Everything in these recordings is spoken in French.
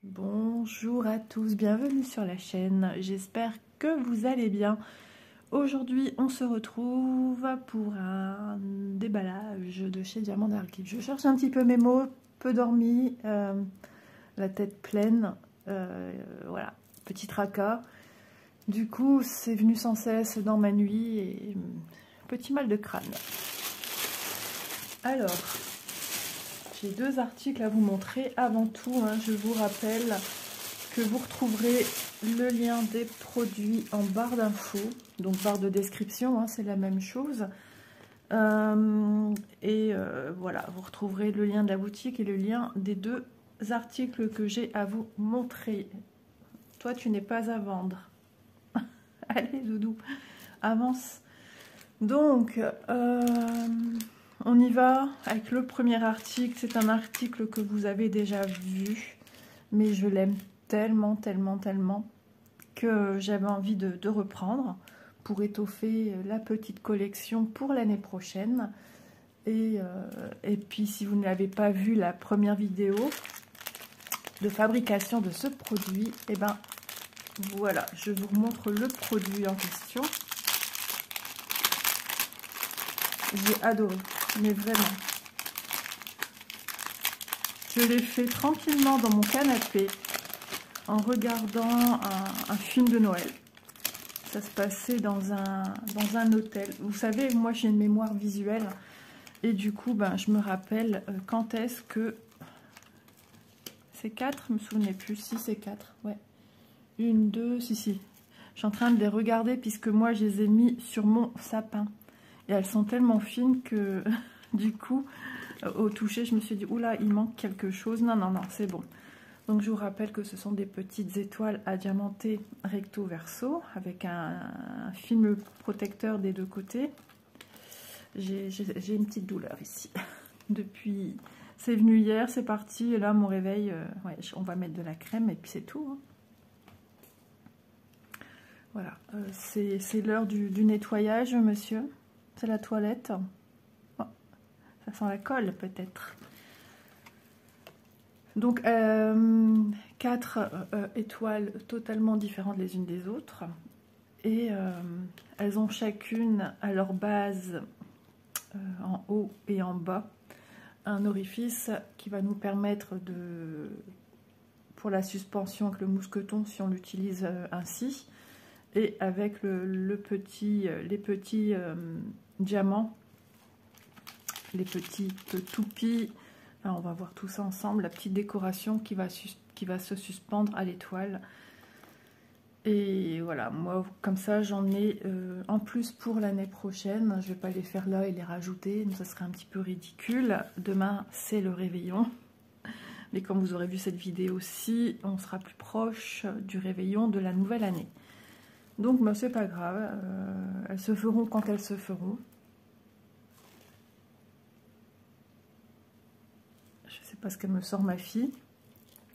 Bonjour à tous, bienvenue sur la chaîne, j'espère que vous allez bien. Aujourd'hui on se retrouve pour un déballage de chez Diamant d'Archive. Je cherche un petit peu mes mots, peu dormi, la tête pleine, voilà, petit tracas. Du coup c'est venu sans cesse dans ma nuit et petit mal de crâne. Alors... j'ai deux articles à vous montrer. Avant tout, je vous rappelle que vous retrouverez le lien des produits en barre d'infos, donc barre de description, c'est la même chose. Voilà, vous retrouverez le lien de la boutique et le lien des deux articles que j'ai à vous montrer. Toi, tu n'es pas à vendre. Allez, Doudou, avance. Donc, on y va avec le premier article. C'est un article que vous avez déjà vu, mais je l'aime tellement, tellement, tellement que j'avais envie de reprendre pour étoffer la petite collection pour l'année prochaine. Et puis, si vous n'avez pas vu la première vidéo de fabrication de ce produit, et ben voilà, je vous montre le produit en question. J'ai adoré, mais vraiment. Je l'ai fait tranquillement dans mon canapé en regardant un film de Noël. Ça se passait dans un hôtel. Vous savez, moi j'ai une mémoire visuelle et du coup, je me rappelle quand est-ce que... C'est 4, je me souvenais plus. Si, c'est 4, ouais. 1, 2, si. Je suis en train de les regarder puisque moi je les ai mis sur mon sapin. Et elles sont tellement fines que du coup, au toucher, je me suis dit, oula, il manque quelque chose. Non, c'est bon. Donc je vous rappelle que ce sont des petites étoiles à diamanter recto verso avec un film protecteur des deux côtés. J'ai une petite douleur ici. Depuis, c'est venu hier, c'est parti. Et là, mon réveil, ouais, on va mettre de la crème et puis c'est tout. Voilà, c'est l'heure du nettoyage, monsieur. C'est la toilette. Oh, ça sent la colle peut-être. Donc 4 étoiles totalement différentes les unes des autres. Et elles ont chacune à leur base, en haut et en bas, un orifice qui va nous permettre de, pour la suspension avec le mousqueton, si on l'utilise ainsi, et avec les petits diamants, les petites toupies. Enfin, on va voir tout ça ensemble, la petite décoration qui va se suspendre à l'étoile. Et voilà, moi comme ça j'en ai en plus pour l'année prochaine. Je vais pas les faire là et les rajouter, ça serait un petit peu ridicule. Demain c'est le réveillon, mais comme vous aurez vu cette vidéo aussi, on sera plus proche du réveillon de la nouvelle année. Donc c'est pas grave, elles se feront quand elles se feront. Je sais pas ce qu'elle me sort ma fille,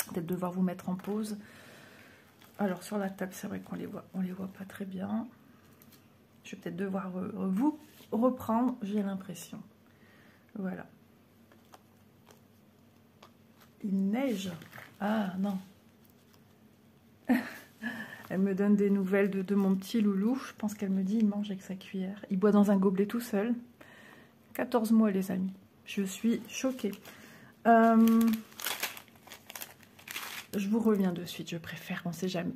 peut-être devoir vous mettre en pause. Alors sur la table c'est vrai qu'on les voit pas très bien. Je vais peut-être devoir vous reprendre, j'ai l'impression. Voilà. Il neige. Ah non. Elle me donne des nouvelles de mon petit loulou. Je pense qu'elle me dit il mange avec sa cuillère. Il boit dans un gobelet tout seul. 14 mois les amis. Je suis choquée. Je vous reviens de suite, je préfère, on sait jamais.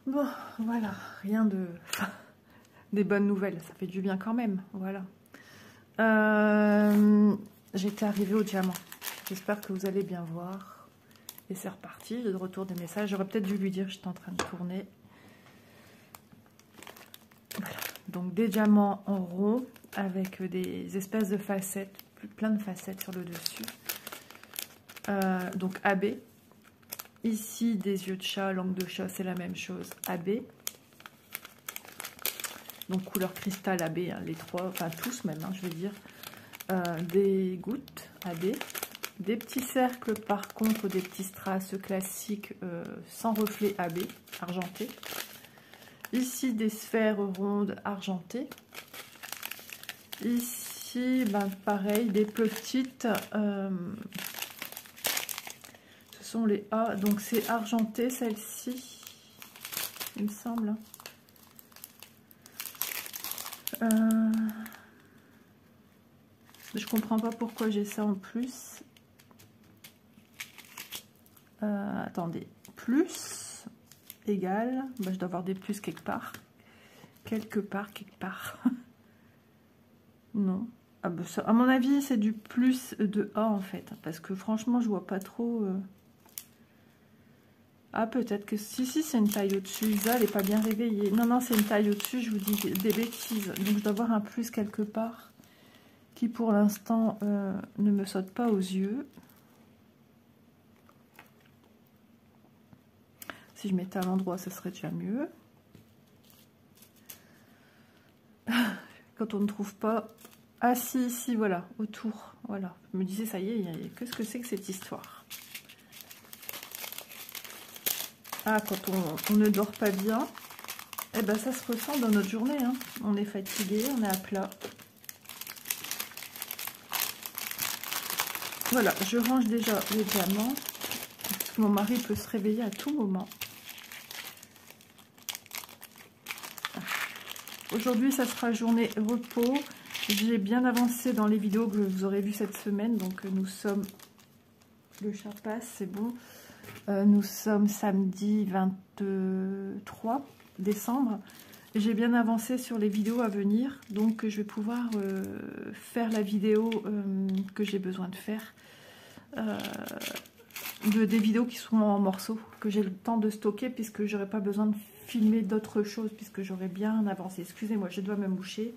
Bon, voilà, rien de... des bonnes nouvelles, ça fait du bien quand même, voilà. J'étais arrivée au diamant. J'espère que vous allez bien voir. Et c'est reparti, j'ai de retour des messages. J'aurais peut-être dû lui dire que j'étais en train de tourner. Voilà, donc des diamants en rond avec des espèces de facettes, plein de facettes sur le dessus. Donc AB. Ici des yeux de chat, langue de chat, c'est la même chose, AB. Donc couleur cristal AB, les trois, enfin tous même, je veux dire. Des gouttes AB. Des petits cercles par contre, des petits strass classiques sans reflet AB, argenté. Ici des sphères rondes argentées. Ici, pareil, des petites... sont les A. Donc c'est argenté celle-ci, il me semble. Je comprends pas pourquoi j'ai ça en plus. Attendez, plus égal, bah, je dois avoir des plus quelque part. Quelque part. Non. Ah bah ça, à mon avis, c'est du plus de A en fait. Parce que franchement, je vois pas trop. Ah, peut-être que si, c'est une taille au-dessus. Isa, elle n'est pas bien réveillée. Non, c'est une taille au-dessus, je vous dis des bêtises. Donc, je dois avoir un plus quelque part qui, pour l'instant, ne me saute pas aux yeux. Si je mettais à l'endroit, ce serait déjà mieux. Quand on ne trouve pas... Ah, si, voilà, autour. Voilà. Je me disais, ça y est, qu'est-ce que c'est que cette histoire? Ah, quand on ne dort pas bien, eh ben ça se ressent dans notre journée. Hein. On est fatigué, on est à plat. Voilà, je range déjà les diamants. Mon mari peut se réveiller à tout moment. Aujourd'hui, ça sera journée repos. J'ai bien avancé dans les vidéos que vous aurez vues cette semaine. Donc, nous sommes... Le chat passe, c'est bon. Nous sommes samedi 23 décembre. J'ai bien avancé sur les vidéos à venir. Donc, je vais pouvoir faire la vidéo que j'ai besoin de faire. Des vidéos qui seront en morceaux, que j'ai le temps de stocker, puisque j'aurai pas besoin de filmer d'autres choses, puisque j'aurai bien avancé. Excusez-moi, je dois me moucher.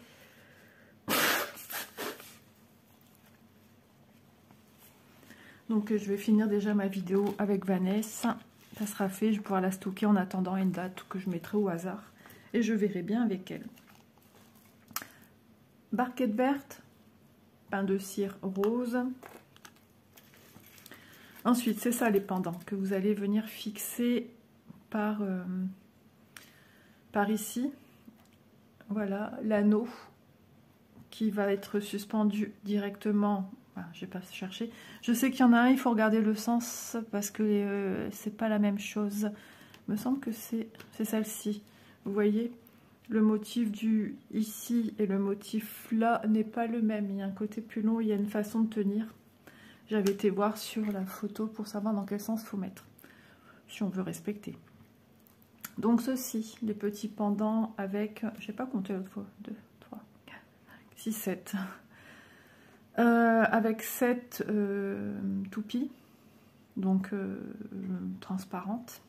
Donc je vais finir déjà ma vidéo avec Vanessa. Ça sera fait, je vais pouvoir la stocker en attendant une date que je mettrai au hasard. Et je verrai bien avec elle. Barquette verte, pain de cire rose. Ensuite, c'est ça les pendants que vous allez venir fixer par ici. Voilà, l'anneau qui va être suspendu directement. Enfin, je vais pas chercher. Je sais qu'il y en a un, il faut regarder le sens parce que c'est pas la même chose. Il me semble que c'est celle-ci. Vous voyez, le motif du ici et le motif là n'est pas le même. Il y a un côté plus long, il y a une façon de tenir. J'avais été voir sur la photo pour savoir dans quel sens il faut mettre, si on veut respecter. Donc ceci, les petits pendants avec, je n'ai pas compté l'autre fois, 2, 3, 4, 5, 6, 7. Avec 7 toupies, donc transparentes.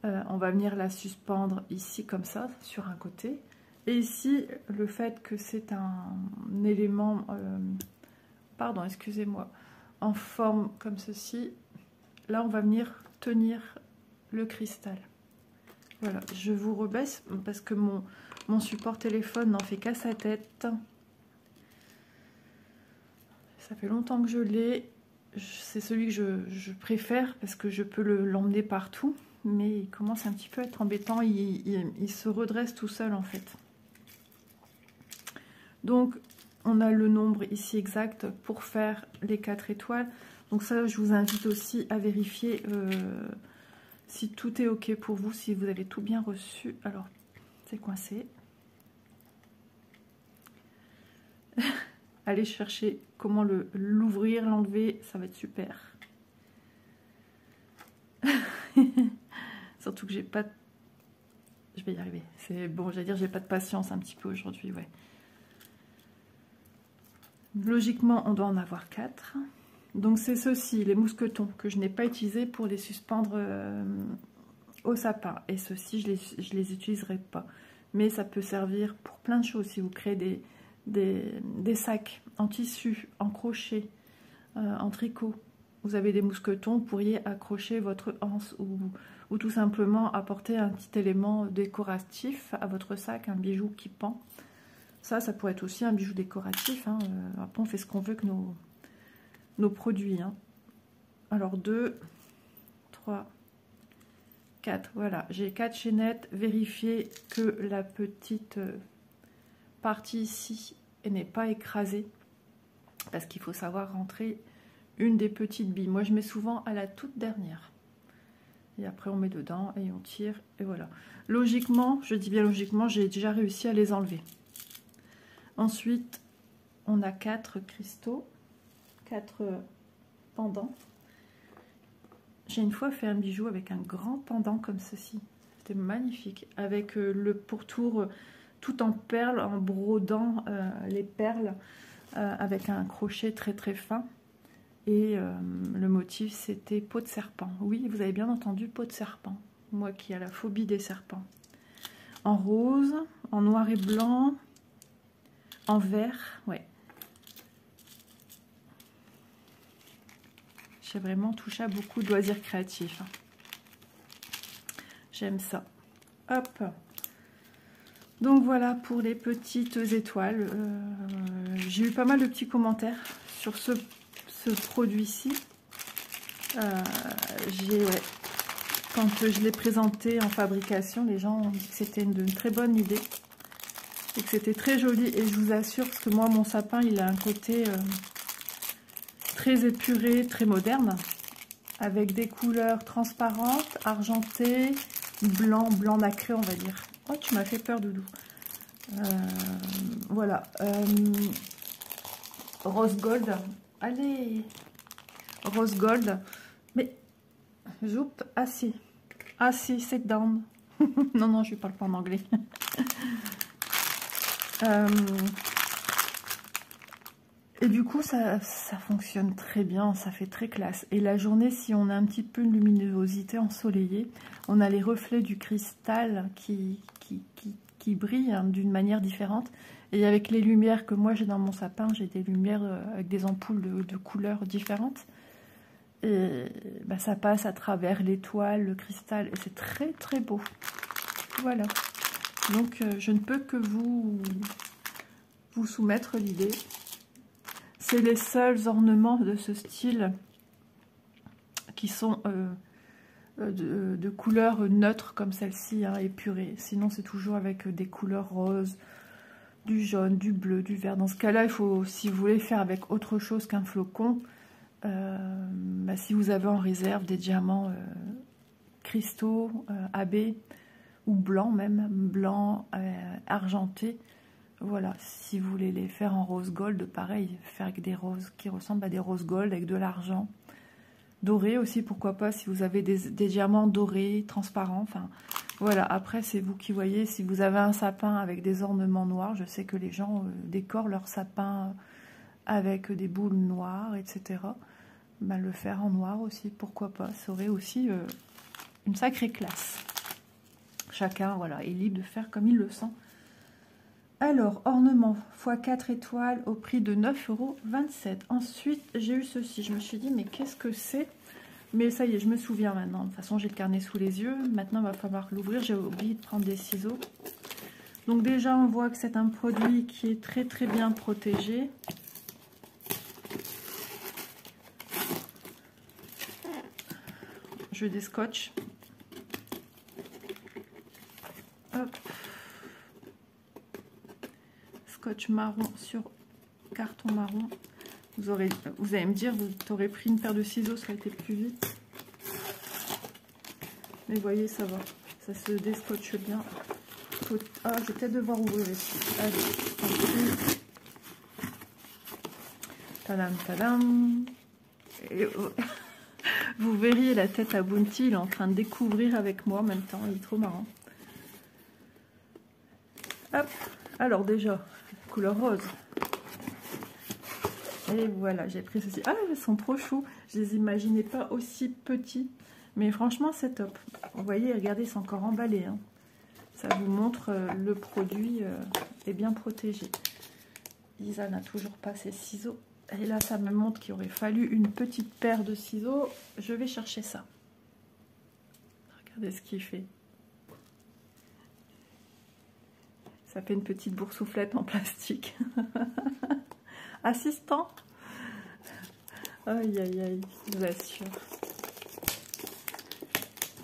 On va venir la suspendre ici comme ça, sur un côté. Et ici, le fait que c'est un élément, pardon, excusez-moi, en forme comme ceci, là on va venir tenir le cristal. Voilà, je vous rebaisse parce que mon support téléphone n'en fait qu'à sa tête. Ça fait longtemps que je l'ai. C'est celui que je préfère parce que je peux l'emmener partout. Mais il commence un petit peu à être embêtant. Il se redresse tout seul en fait. Donc, on a le nombre ici exact pour faire les 4 étoiles. Donc ça, je vous invite aussi à vérifier si tout est OK pour vous, si vous avez tout bien reçu. Alors, c'est coincé. Allez chercher comment l'ouvrir, l'enlever, ça va être super. Surtout que j'ai pas... Je vais y arriver. C'est bon, j'allais dire, j'ai pas de patience un petit peu aujourd'hui, ouais. Logiquement, on doit en avoir 4. Donc c'est ceux-ci, les mousquetons, que je n'ai pas utilisés pour les suspendre au sapin. Et ceux-ci, je les utiliserai pas. Mais ça peut servir pour plein de choses. Si vous créez des sacs en tissu, en crochet, en tricot, vous avez des mousquetons, vous pourriez accrocher votre anse ou tout simplement apporter un petit élément décoratif à votre sac, un bijou qui pend. Ça pourrait être aussi un bijou décoratif. Hein. Après, on fait ce qu'on veut que nos produits. Hein. Alors, 2, 3, 4. Voilà, j'ai 4 chaînettes. Vérifiez que la petite partie ici n'est pas écrasée. Parce qu'il faut savoir rentrer une des petites billes. Moi, je mets souvent à la toute dernière. Et après, on met dedans et on tire. Et voilà. Logiquement, je dis bien logiquement, j'ai déjà réussi à les enlever. Ensuite, on a 4 cristaux, 4 pendants. J'ai une fois fait un bijou avec un grand pendant comme ceci. C'était magnifique. Avec le pourtour tout en perles, en brodant les perles avec un crochet très très fin. Et le motif, c'était peau de serpent. Oui, vous avez bien entendu, peau de serpent. Moi qui ai la phobie des serpents. En rose, en noir et blanc, en vert, ouais. J'ai vraiment touché à beaucoup de loisirs créatifs. J'aime ça. Hop. Donc voilà pour les petites étoiles. J'ai eu pas mal de petits commentaires sur ce produit-ci. Quand je l'ai présenté en fabrication, les gens ont dit que c'était une très bonne idée et que c'était très joli. Et je vous assure, parce que moi, mon sapin, il a un côté très épuré, très moderne, avec des couleurs transparentes, argentées, blanc nacré, on va dire. Oh, tu m'as fait peur, Doudou. Voilà. Rose gold. Allez. Rose gold. Mais, zoup, assis. Assis, sit down. Non, je ne parle pas en anglais. Et du coup, ça fonctionne très bien, ça fait très classe. Et la journée, si on a un petit peu de luminosité ensoleillée, on a les reflets du cristal qui brillent hein, d'une manière différente. Et avec les lumières que moi j'ai dans mon sapin, j'ai des lumières avec des ampoules de couleurs différentes. Et bah, ça passe à travers l'étoile, le cristal, et c'est très très beau. Voilà. Donc je ne peux que vous soumettre l'idée. C'est les seuls ornements de ce style qui sont de couleurs neutres comme celle-ci, hein, épurées. Sinon, c'est toujours avec des couleurs roses, du jaune, du bleu, du vert. Dans ce cas-là, il faut, si vous voulez faire avec autre chose qu'un flocon, bah, si vous avez en réserve des diamants cristaux, AB ou blancs même, blanc, argenté. Voilà, si vous voulez les faire en rose gold, pareil, faire avec des roses qui ressemblent à des roses gold, avec de l'argent. Doré aussi, pourquoi pas, si vous avez des diamants dorés, transparents. Enfin, voilà, après, c'est vous qui voyez. Si vous avez un sapin avec des ornements noirs, je sais que les gens décorent leur sapin avec des boules noires, etc. Ben, le faire en noir aussi, pourquoi pas. Ça aurait aussi une sacrée classe. Chacun, voilà, est libre de faire comme il le sent. Alors, ornement x 4 étoiles au prix de 9,27 €. Ensuite, j'ai eu ceci. Je me suis dit, mais qu'est-ce que c'est? Mais ça y est, je me souviens maintenant. De toute façon, j'ai le carnet sous les yeux. Maintenant, il va falloir l'ouvrir. J'ai oublié de prendre des ciseaux. Donc déjà, on voit que c'est un produit qui est très très bien protégé. Je déscotche. Hop. Scotch marron sur carton marron. Vous allez me dire, vous aurez pris une paire de ciseaux, ça a été plus vite. Mais voyez, ça va. Ça se déscotche bien. Ah, je vais peut-être devoir ouvrir ici. Allez, tadam, tadam. Et, vous verriez la tête à Bounty, il est en train de découvrir avec moi en même temps. Il est trop marrant. Hop. Alors déjà, couleur rose. Et voilà, j'ai pris ceci. Ah, ils sont trop choux. Je les imaginais pas aussi petits. Mais franchement, c'est top. Vous voyez, regardez, c'est encore emballé. Hein. Ça vous montre le produit est bien protégé. Lisa n'a toujours pas ses ciseaux. Et là, ça me montre qu'il aurait fallu une petite paire de ciseaux. Je vais chercher ça. Regardez ce qu'il fait. Ça fait une petite boursouflette en plastique. Assistant. Aïe, aïe, aïe, je vous assure.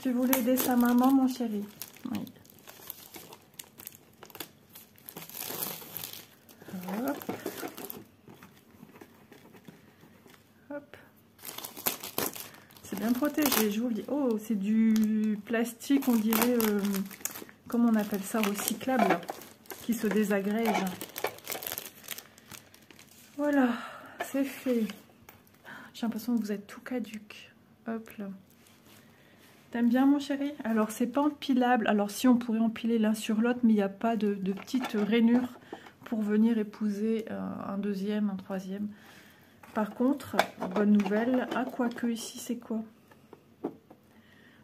Tu voulais aider sa maman, mon chéri? Oui. Hop. Hop. C'est bien protégé, je vous le dis. Oh, c'est du plastique, on dirait, comment on appelle ça, recyclable, là, qui se désagrège. Voilà, c'est fait. J'ai l'impression que vous êtes tout caduc. Hop là. T'aimes bien, mon chéri? Alors, c'est pas empilable. Alors, si on pourrait empiler l'un sur l'autre, mais il n'y a pas de petites rainures pour venir épouser un deuxième, un troisième. Par contre, bonne nouvelle. Ah, quoique ici, c'est quoi?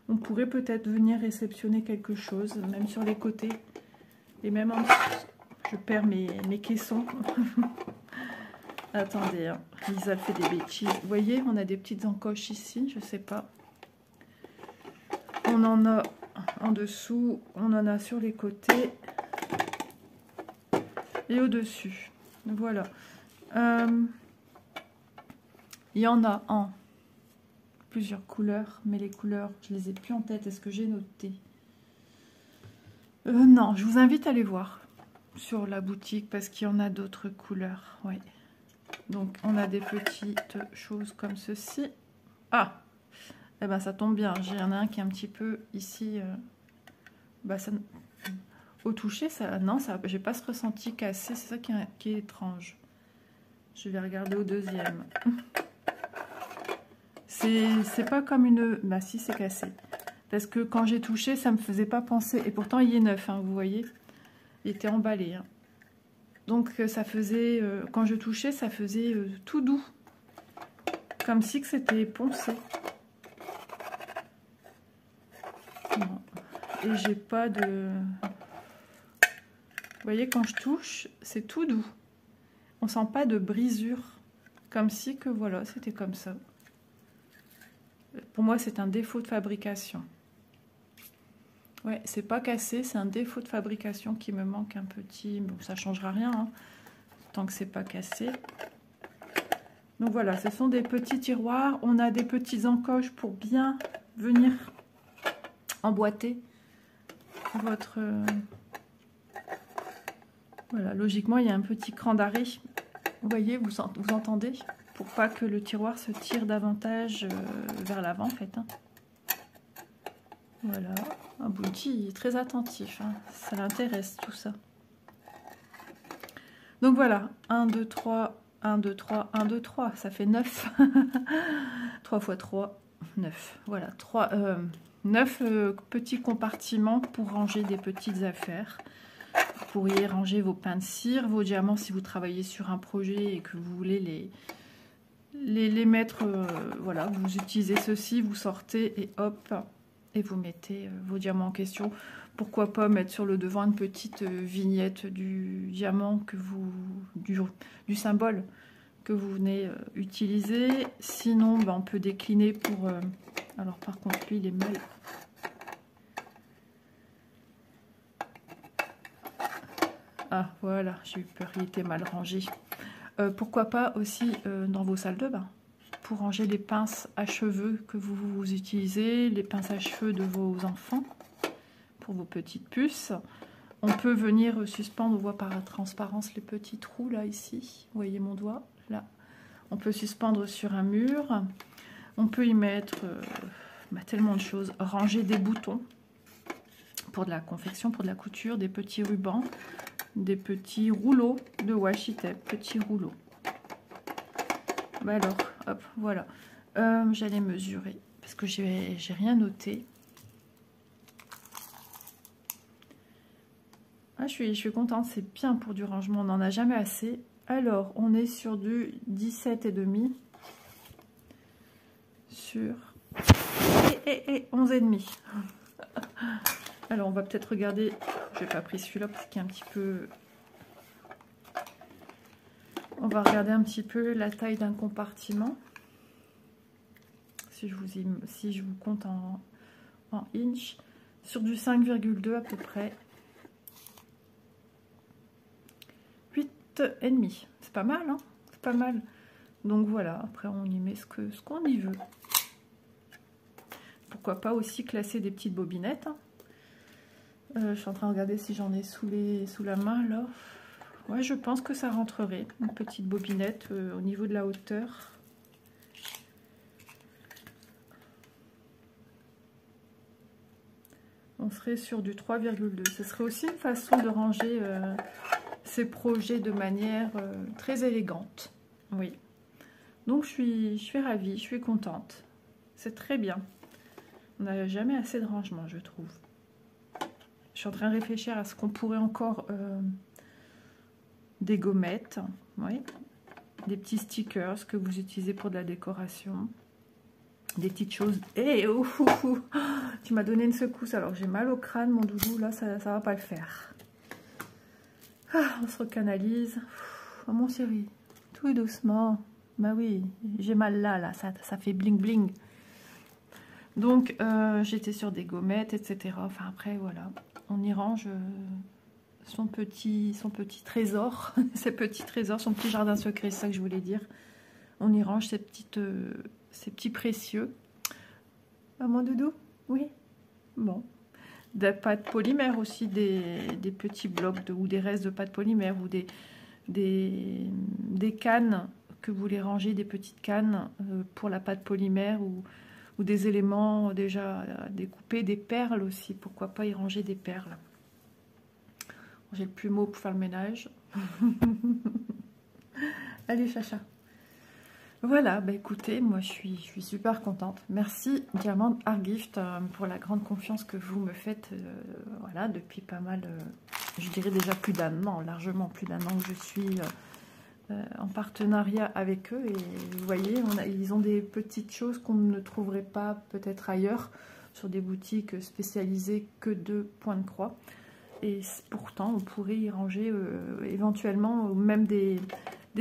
On pourrait peut-être venir réceptionner quelque chose, même sur les côtés. Et même en dessous. Je perds mes caissons. Attendez, hein. Lisa elle fait des bêtises. Vous voyez, on a des petites encoches ici, je sais pas. On en a en dessous, on en a sur les côtés et au-dessus. Voilà. Il y en a en plusieurs couleurs, mais les couleurs, je les ai plus en tête. Est-ce que j'ai noté? Non, je vous invite à aller voir sur la boutique parce qu'il y en a d'autres couleurs. Ouais. Donc, on a des petites choses comme ceci. Ah! Eh ben, ça tombe bien. Il y en a un qui est un petit peu ici. Bah, ça, au toucher, ça, non, ça, j'ai pas ce ressenti cassé. C'est ça qui est étrange. Je vais regarder au deuxième. C'est pas comme une... Bah si, c'est cassé. Parce que quand j'ai touché, ça me faisait pas penser. Et pourtant, il est neuf, hein, vous voyez. Il était emballé. Hein. Donc, ça faisait... quand je touchais, ça faisait tout doux. Comme si que c'était poncé. Non. Et j'ai pas de... Vous voyez, quand je touche, c'est tout doux. On sent pas de brisure. Comme si que, voilà, c'était comme ça. Pour moi, c'est un défaut de fabrication. Ouais, c'est pas cassé, c'est un défaut de fabrication qui me manque un petit... Bon, ça changera rien, hein, tant que c'est pas cassé. Donc voilà, ce sont des petits tiroirs. On a des petits encoches pour bien venir emboîter votre... Voilà, logiquement, il y a un petit cran d'arrêt. Vous voyez, vous entendez? Pour pas que le tiroir se tire davantage vers l'avant, en fait. Hein. Voilà, un Bounty très attentif. Hein. Ça l'intéresse, tout ça. Donc voilà, 1, 2, 3, 1, 2, 3, 1, 2, 3. Ça fait 9. 3 x 3, 9. Voilà, 9 petits compartiments pour ranger des petites affaires. Vous pourriez ranger vos pains de cire, vos diamants si vous travaillez sur un projet et que vous voulez les mettre. Voilà, vous utilisez ceci, vous sortez et hop, et vous mettez vos diamants en question. Pourquoi pas mettre sur le devant une petite vignette du diamant que vous, du symbole que vous venez utiliser. Sinon, ben, on peut décliner pour... alors par contre, lui, il est mal... Ah, voilà, j'ai eu peur, il était mal rangé. Pourquoi pas aussi dans vos salles de bain, pour ranger les pinces à cheveux que vous utilisez, les pinces à cheveux de vos enfants, pour vos petites puces. On peut venir suspendre, on voit par la transparence les petits trous là, ici. Vous voyez mon doigt, là. On peut suspendre sur un mur. On peut y mettre tellement de choses. Ranger des boutons pour de la confection, pour de la couture, des petits rubans, des petits rouleaux de washi tape, petits rouleaux. Bah alors, hop, voilà. J'allais mesurer parce que j'ai rien noté. Ah, je suis contente, c'est bien pour du rangement, on n'en a jamais assez. Alors, on est sur du 17,5 sur et 11,5. Alors, on va peut-être regarder. Je n'ai pas pris celui-là parce qu'il est un petit peu... On va regarder un petit peu la taille d'un compartiment. Si je vous compte en inch. Sur du 5,2 à peu près. 8,5. C'est pas mal, hein? C'est pas mal. Donc voilà, après on y met ce qu'on y veut. Pourquoi pas aussi classer des petites bobinettes, hein. Je suis en train de regarder si j'en ai sous la main là. Ouais, je pense que ça rentrerait. Une petite bobinette au niveau de la hauteur. on serait sur du 3,2. Ce serait aussi une façon de ranger ces projets de manière très élégante. Oui. Donc je suis ravie, je suis contente. C'est très bien. On n'a jamais assez de rangement, je trouve. Je suis en train de réfléchir à ce qu'on pourrait encore... des gommettes, oui. Des petits stickers que vous utilisez pour de la décoration. Des petites choses. Eh, tu m'as donné une secousse. Alors j'ai mal au crâne, mon doudou. Là, ça va pas le faire. Ah, on se recanalise. Oh, mon chéri, tout doucement. Bah oui, j'ai mal là. Ça fait bling bling. Donc, j'étais sur des gommettes, etc. Enfin, après, voilà. On y range son petit trésor. Ses petits trésors, son petit jardin secret, c'est ça que je voulais dire. On y range ces petits précieux. Ah, mon doudou? Oui. Bon. Des pâtes polymères aussi, des petits blocs ou des restes de pâtes polymères ou des cannes que vous voulez ranger, des petites cannes pour la pâte polymère ou des éléments déjà découpés, des perles aussi. Pourquoi pas y ranger des perles? J'ai le plumeau pour faire le ménage. Allez, chacha. Voilà, bah écoutez, moi je suis super contente. Merci Diamant Art Gift pour la grande confiance que vous me faites voilà, depuis pas mal, je dirais déjà plus d'un an, largement plus d'un an que je suis en partenariat avec eux. Et vous voyez, ils ont des petites choses qu'on ne trouverait pas peut-être ailleurs, sur des boutiques spécialisées que de Pointe de Croix. Et pourtant, on pourrait y ranger éventuellement même des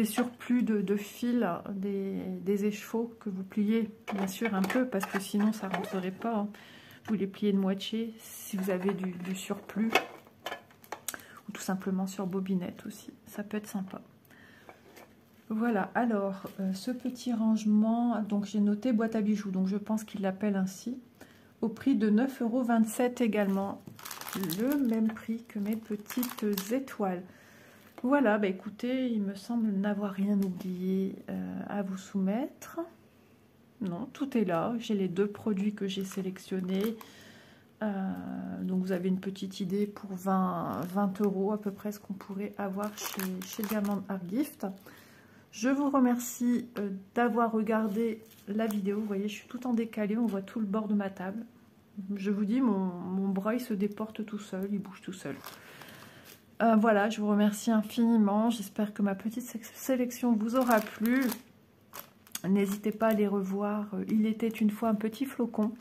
surplus de fils, des écheveaux que vous pliez bien sûr un peu parce que sinon ça ne rentrerait pas. Hein. Vous les pliez de moitié si vous avez du surplus ou tout simplement sur bobinette aussi. Ça peut être sympa. Voilà, alors ce petit rangement, donc j'ai noté boîte à bijoux, donc je pense qu'il l'appelle ainsi, au prix de 9,27 € également. Le même prix que mes petites étoiles. Voilà, bah écoutez, il me semble n'avoir rien oublié à vous soumettre. Non, tout est là. J'ai les deux produits que j'ai sélectionnés. Donc vous avez une petite idée pour 20 € à peu près ce qu'on pourrait avoir chez Diamant Art Gift. Je vous remercie d'avoir regardé la vidéo. Vous voyez, je suis tout en décalé, on voit tout le bord de ma table. Je vous dis, mon bras il se déporte tout seul, il bouge tout seul. Voilà, je vous remercie infiniment. J'espère que ma petite sélection vous aura plu. N'hésitez pas à les revoir. Il était une fois un petit flocon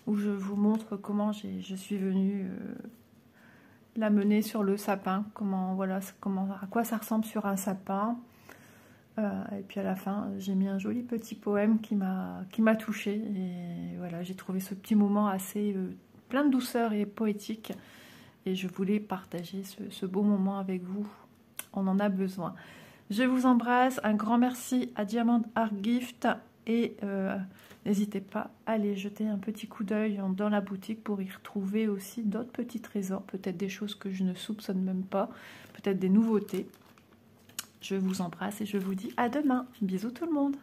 où je vous montre comment je suis venue la mener sur le sapin. À quoi ça ressemble sur un sapin. Et puis à la fin, j'ai mis un joli petit poème qui m'a touchée. Et voilà, j'ai trouvé ce petit moment assez plein de douceur et poétique. Et je voulais partager ce beau moment avec vous. On en a besoin. Je vous embrasse. Un grand merci à Diamant Art Gift. Et n'hésitez pas à aller jeter un petit coup d'œil dans la boutique pour y retrouver aussi d'autres petits trésors. Peut-être des choses que je ne soupçonne même pas. Peut-être des nouveautés. Je vous embrasse et je vous dis à demain. Bisous tout le monde.